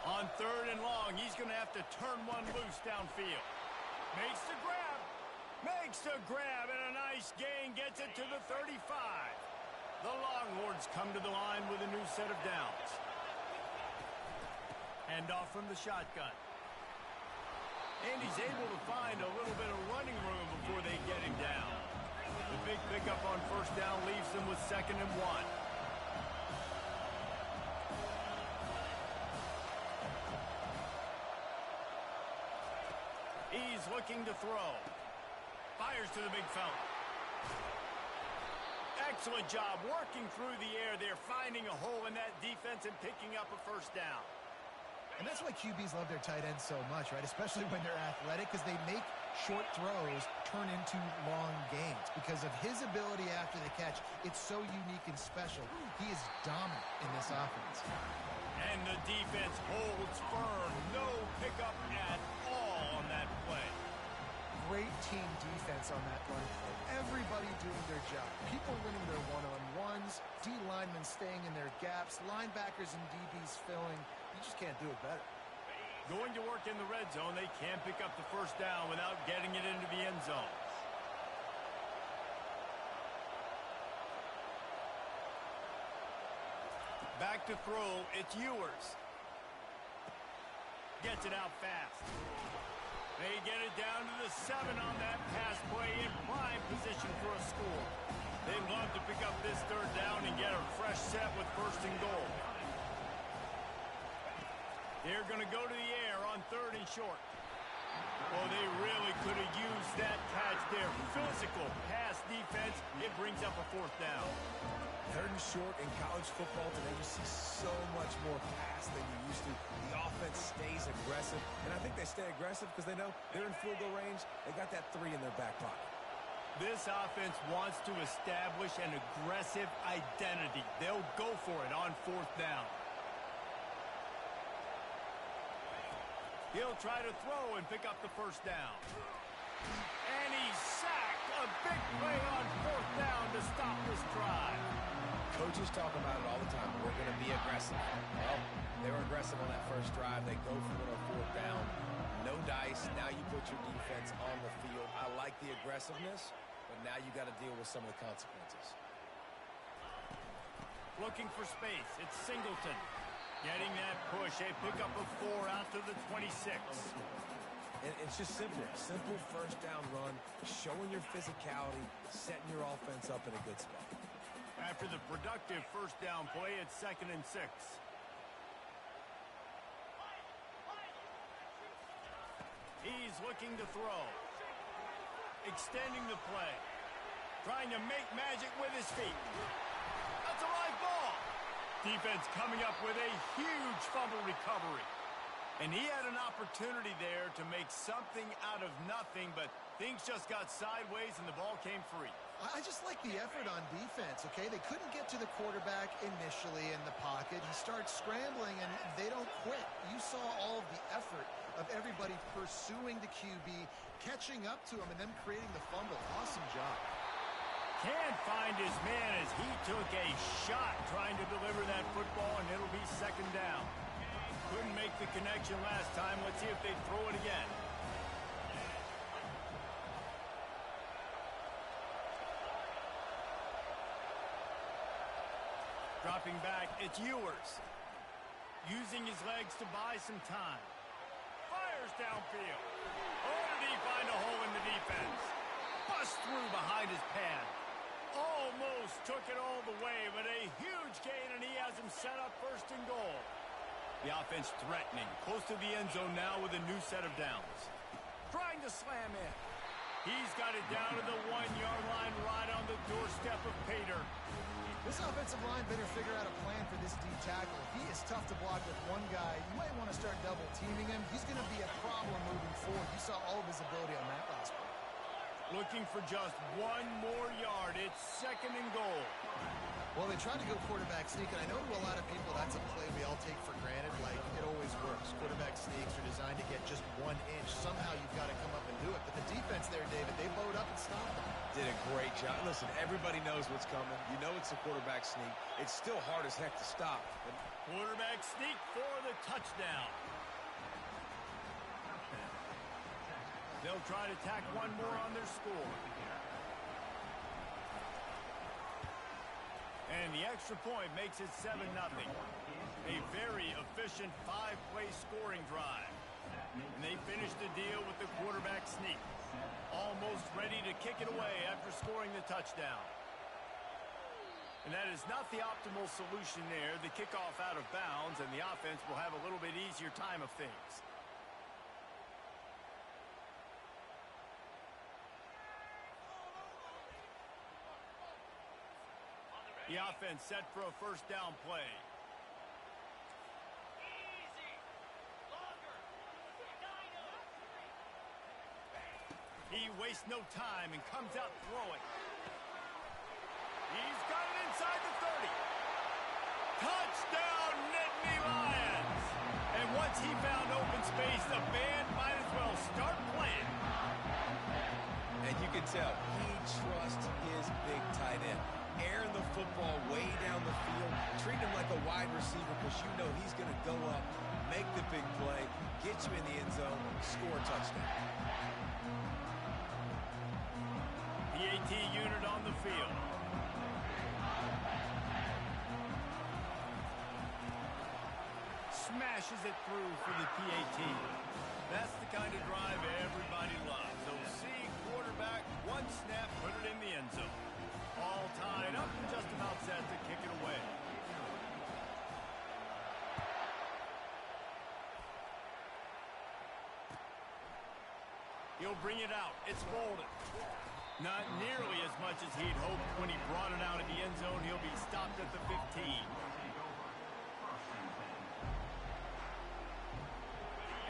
Speaker 1: On 3rd and long, he's going to have to turn one loose downfield. Makes the grab. Makes the grab, and a nice gain gets it to the 35. The Longhorns come to the line with a new set of downs. Handoff from the shotgun. And he's able to find a little bit of running room before they get him down. The big pickup on 1st down leaves them with 2nd and 1. He's looking to throw. Fires to the big fella. Excellent job working through the air there, finding a hole in that defense and picking up a 1st down.
Speaker 2: And that's why QBs love their tight ends so much, right? Especially when they're athletic, because they make short throws turn into long gains. Because of his ability after the catch, it's so unique and special. He is dominant in this offense.
Speaker 1: And the defense holds firm. No pickup at all on that play.
Speaker 5: Great team defense on that run play. Everybody doing their job. People winning their one-on-ones, D linemen staying in their gaps, linebackers and DBs filling. You just can't do it better.
Speaker 1: Going to work in the red zone, they can't pick up the first down without getting it into the end zone. Back to throw, it's Ewers. Gets it out fast. They get it down to the 7 on that pass play in prime position for a score. They'd love to pick up this third down and get a fresh set with first and goal. They're going to go to the air on 3rd and short. Oh, they really could have used that catch there. Physical pass defense. It brings up a 4th down.
Speaker 3: 3rd and short in college football today, you see so much more pass than you used to. The offense stays aggressive, and I think they stay aggressive because they know they're in field goal range. They got that 3 in their back pocket.
Speaker 1: This offense wants to establish an aggressive identity. They'll go for it on 4th down. He'll try to throw and pick up the first down. And he's sacked. A big play on 4th down to stop this drive.
Speaker 3: Coaches talk about it all the time. We're going to be aggressive. Well, they were aggressive on that first drive. They go for it on 4th down. No dice. Now you put your defense on the field. I like the aggressiveness, but now you got to deal with some of the consequences.
Speaker 1: Looking for space. It's Singleton. Getting that push, a pickup of 4 out to the 26.
Speaker 3: And it's just simple. Simple first down run, showing your physicality, setting your offense up in a good spot.
Speaker 1: After the productive first down play, it's 2nd and 6. He's looking to throw. Extending the play. Trying to make magic with his feet. That's a live ball. Defense coming up with a huge fumble recovery. And he had an opportunity there to make something out of nothing, but things just got sideways and the ball came free.
Speaker 2: I just like the effort on defense, okay? They couldn't get to the quarterback initially in the pocket. He starts scrambling, and they don't quit. You saw all of the effort of everybody pursuing the QB, catching up to him, and then creating the fumble. Awesome job.
Speaker 1: Can't find his man as he took a shot trying to deliver that football, and it'll be 2nd down. Couldn't make the connection last time. Let's see if they throw it again. Dropping back, it's Ewers. Using his legs to buy some time. Fires downfield. Oh, did he find a hole in the defense? Bust through behind his pad. Almost took it all the way, but a huge gain, and he has him set up 1st and goal. The offense threatening, close to the end zone now with a new set of downs. Trying to slam in. He's got it down to the 1-yard line right on the doorstep of Pater.
Speaker 2: This offensive line better figure out a plan for this D tackle. If he is tough to block with one guy, you might want to start double teaming him. He's going to be a problem moving forward. You saw all of his ability on that last play.
Speaker 1: Looking for just 1 more yard. It's 2nd and goal.
Speaker 2: Well, they tried to go quarterback sneak, and I know to a lot of people that's a play we all take for granted. Like, it always works. Quarterback sneaks are designed to get just 1 inch. Somehow you've got to come up and do it. But the defense there, David, they bowed up and stopped them.
Speaker 3: Did a great job. Listen, everybody knows what's coming. You know it's a quarterback sneak. It's still hard as heck to stop. But
Speaker 1: quarterback sneak for the touchdown. They'll try to tack 1 more on their score. And the extra point makes it 7-0. A very efficient 5-play scoring drive. And they finish the deal with the quarterback sneak. Almost ready to kick it away after scoring the touchdown. And that is not the optimal solution there. The kickoff out of bounds, and the offense will have a little bit easier time of things. The offense set for a first down play. He wastes no time and comes out throwing. He's got it inside the 30. Touchdown, Nittany Lions! once he found open space, the band might as well start playing.
Speaker 3: And you can tell he trusts his big tight end. Airing the football way down the field, treat him like a wide receiver because you know he's going to go up, make the big play, get you in the end zone, score a touchdown.
Speaker 1: PAT unit on the field. Smashes it through for the PAT. That's the kind of drive everybody loves. OC quarterback, one snap, put it in the end zone. All tied up and just about set to kick it away. He'll bring it out. It's folded. Not nearly as much as he'd hoped when he brought it out of the end zone. He'll be stopped at the 15.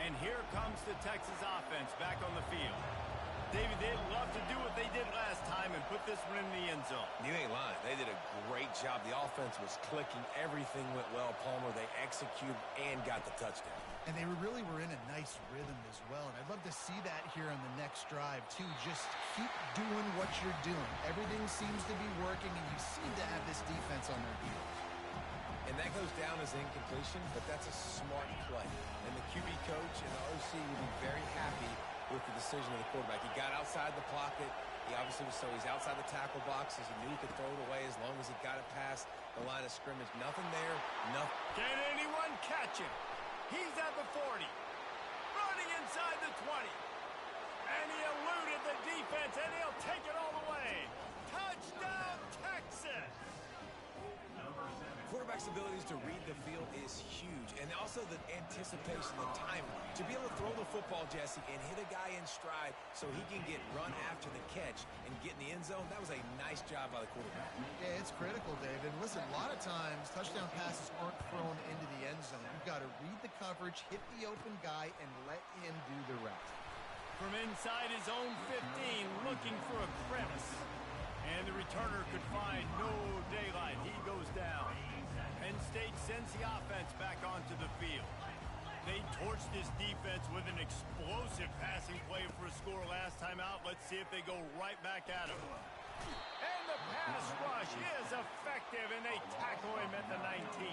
Speaker 1: And here comes the Texas offense back on the field. David, they'd love to do what they did last time and put this one in the end zone.
Speaker 3: You ain't lying. They did a great job. The offense was clicking. Everything went well, Palmer. They executed and got the touchdown.
Speaker 2: And they really were in a nice rhythm as well. And I'd love to see that here on the next drive, too. Just keep doing what you're doing. Everything seems to be working, and you seem to have this defense on their heels.
Speaker 3: And that goes down as incompletion, but that's a smart play. And the QB coach and the OC will be very happy with the decision of the quarterback. He got outside the pocket. He obviously was he's outside the tackle box as he knew he could throw it away as long as he got it past the line of scrimmage. Nothing there, nothing.
Speaker 1: Can anyone catch him? He's at the 40. Running inside the 20. And he eluded the defense, and he'll take it all the way. Touchdown, Texas!
Speaker 3: Quarterback's abilities to read the field is huge, and also the anticipation, the timing. To be able to throw the football, Jesse, and hit a guy in stride so he can get run after the catch and get in the end zone, that was a nice job by the quarterback.
Speaker 2: Yeah, it's critical, David. Listen, a lot of times touchdown passes aren't thrown into the end zone. You've got to read the coverage, hit the open guy, and let him do the rest.
Speaker 1: From inside his own 15, looking for a crevice. And the returner could find no daylight. He goes down. Penn State sends the offense back onto the field. They torched this defense with an explosive passing play for a score last time out. Let's see if they go right back at him. And the pass rush is effective, and they tackle him at the 19.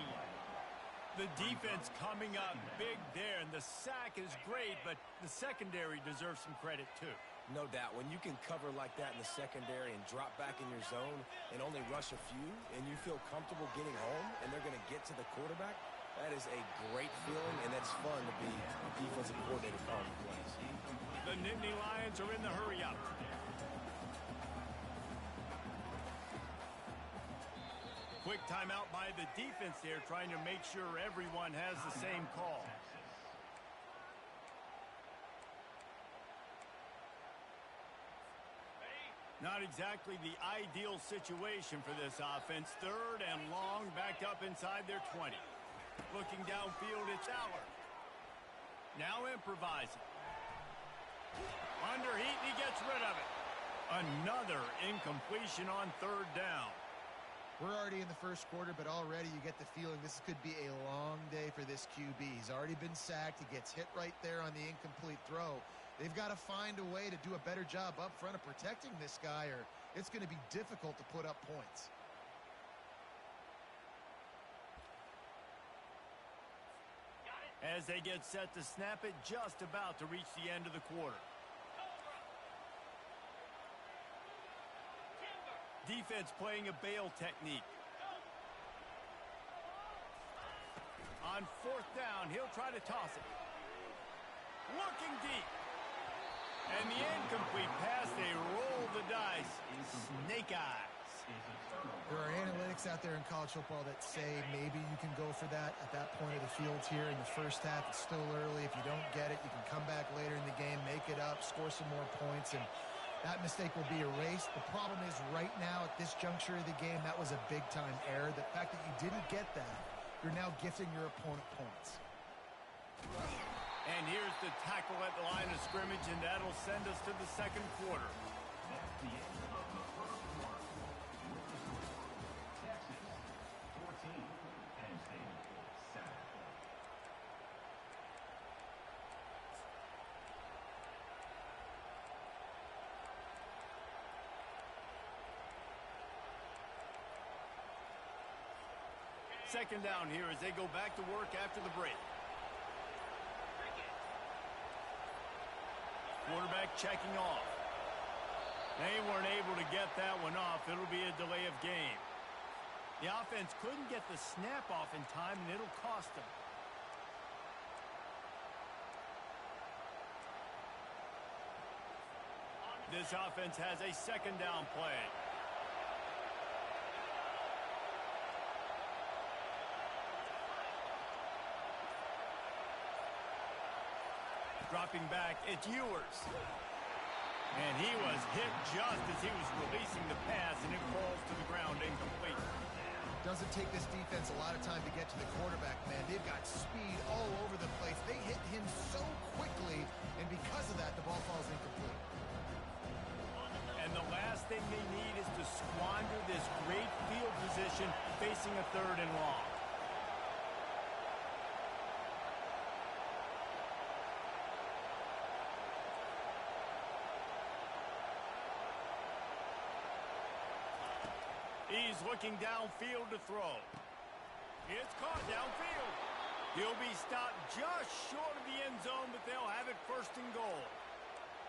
Speaker 1: The defense coming up big there, and the sack is great, but the secondary deserves some credit too.
Speaker 3: No doubt. When you can cover like that in the secondary and drop back in your zone and only rush a few, and you feel comfortable getting home, and they're going to get to the quarterback, that is a great feeling, and that's fun to be a defensive coordinator calling plays.
Speaker 1: The Nittany Lions are in the hurry-up. Quick timeout by the defense there, trying to make sure everyone has the same call. Not exactly the ideal situation for this offense. Third and long, backed up inside their 20. Looking downfield, it's Aller. Now improvising. Under heat, he gets rid of it. Another incompletion on third down.
Speaker 2: We're already in the first quarter, but already you get the feeling this could be a long day for this QB. He's already been sacked. He gets hit right there on the incomplete throw. They've got to find a way to do a better job up front of protecting this guy, or it's going to be difficult to put up points.
Speaker 1: As they get set to snap it, just about to reach the end of the quarter. Defense playing a bail technique. On fourth down, he'll try to toss it. Looking deep. And the incomplete pass, they roll the dice. Snake eyes.
Speaker 2: There are analytics out there in college football that say maybe you can go for that at that point of the field here in the first half. It's still early. If you don't get it, you can come back later in the game, make it up, score some more points, and that mistake will be erased. The problem is right now at this juncture of the game, that was a big-time error. The fact that you didn't get that, you're now gifting your opponent points.
Speaker 1: And here's the tackle at the line of scrimmage, and that'll send us to the second quarter.
Speaker 4: That's the end of the first quarter. Texas 14, Penn State 7.
Speaker 1: second down here as they go back to work after the break. Quarterback checking off. They weren't able to get that one off. It'll be a delay of game. The offense couldn't get the snap off in time, and it'll cost them. This offense has a second down play. Dropping back, it's Ewers. And he was hit just as he was releasing the pass, and it falls to the ground incomplete.
Speaker 2: Doesn't take this defense a lot of time to get to the quarterback, man. They've got speed all over the place. They hit him so quickly, and because of that, the ball falls incomplete.
Speaker 1: And the last thing they need is to squander this great field position facing a third and long. He's looking downfield to throw. It's caught downfield. He'll be stopped just short of the end zone, but they'll have it first and goal.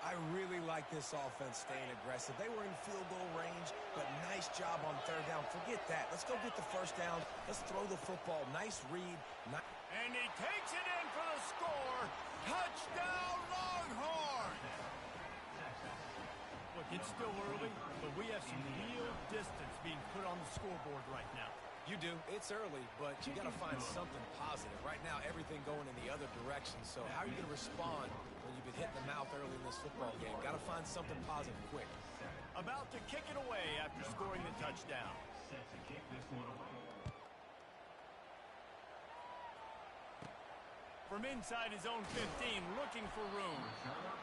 Speaker 3: I really like this offense staying aggressive. They were in field goal range, but nice job on third down. Forget that. Let's go get the first down. Let's throw the football. Nice read.
Speaker 1: And he takes it in for the score. Touchdown, Longhorns! Look, it's still early, but we have some real distance being put on the scoreboard right now.
Speaker 3: You do. It's early, but you got to find something positive. Right now, everything going in the other direction. So how are you going to respond when you've been hit in the mouth early in this football game? Got to find something positive quick.
Speaker 1: About to kick it away after scoring the touchdown.
Speaker 4: Set to kick this one away.
Speaker 1: From inside his own 15, looking for room.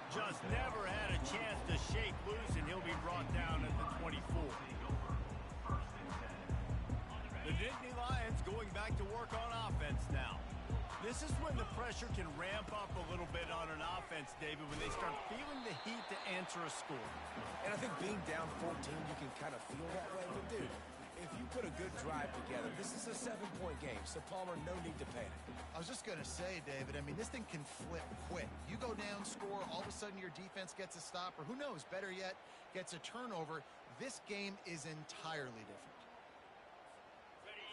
Speaker 1: Just never had a chance to shake loose, and he'll be brought down at the 24. The Nittany Lions going back to work on offense now. This is when the pressure can ramp up a little bit on an offense, David, when they start feeling the heat to answer a score.
Speaker 3: And I think being down 14, you can kind of feel that way. But, dude, if you put a good drive together, this is a 7-point game, so Palmer, no need to panic.
Speaker 2: I was just going to say, David, I mean, this thing can flip quick. You go down, score, all of a sudden your defense gets a stop, or who knows, better yet, gets a turnover. This game is entirely different.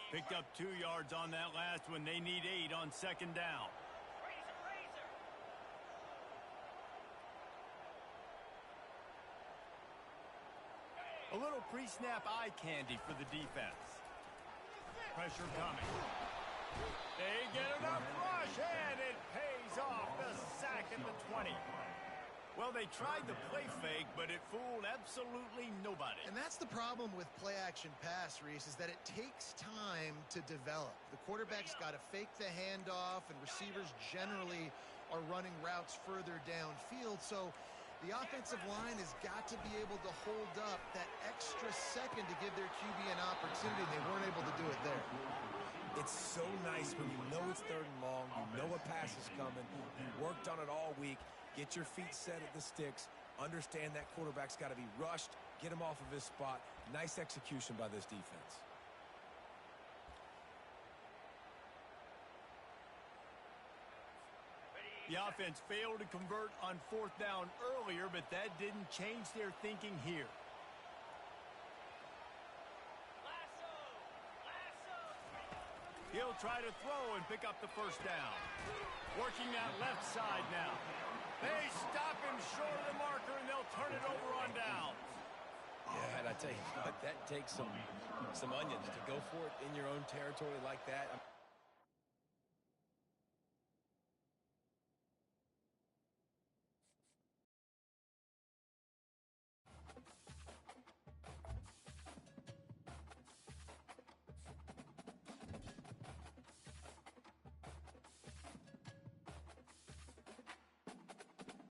Speaker 1: Picked up 2 yards on that last one. They need 8 on second down. A little pre-snap eye candy for the defense. Pressure coming. They get enough rush, and it pays off. The sack at the 20. Well, they tried the play fake, but it fooled absolutely nobody.
Speaker 2: And that's the problem with play-action pass, Reese, is that it takes time to develop. The quarterback's got to fake the handoff, and receivers generally are running routes further downfield. So the offensive line has got to be able to hold up that extra second to give their QB an opportunity. They weren't able to do it there.
Speaker 3: It's so nice when you know it's third and long, you know a pass is coming, you worked on it all week. Get your feet set at the sticks. Understand that quarterback's got to be rushed. Get him off of his spot. Nice execution by this defense.
Speaker 1: The offense failed to convert on fourth down earlier, but that didn't change their thinking here. He'll try to throw and pick up the first down. Working that left side now. They stop him short of the marker, and they'll turn it over on down.
Speaker 3: Yeah, and I tell you what, that takes some onions to go for it in your own territory like that.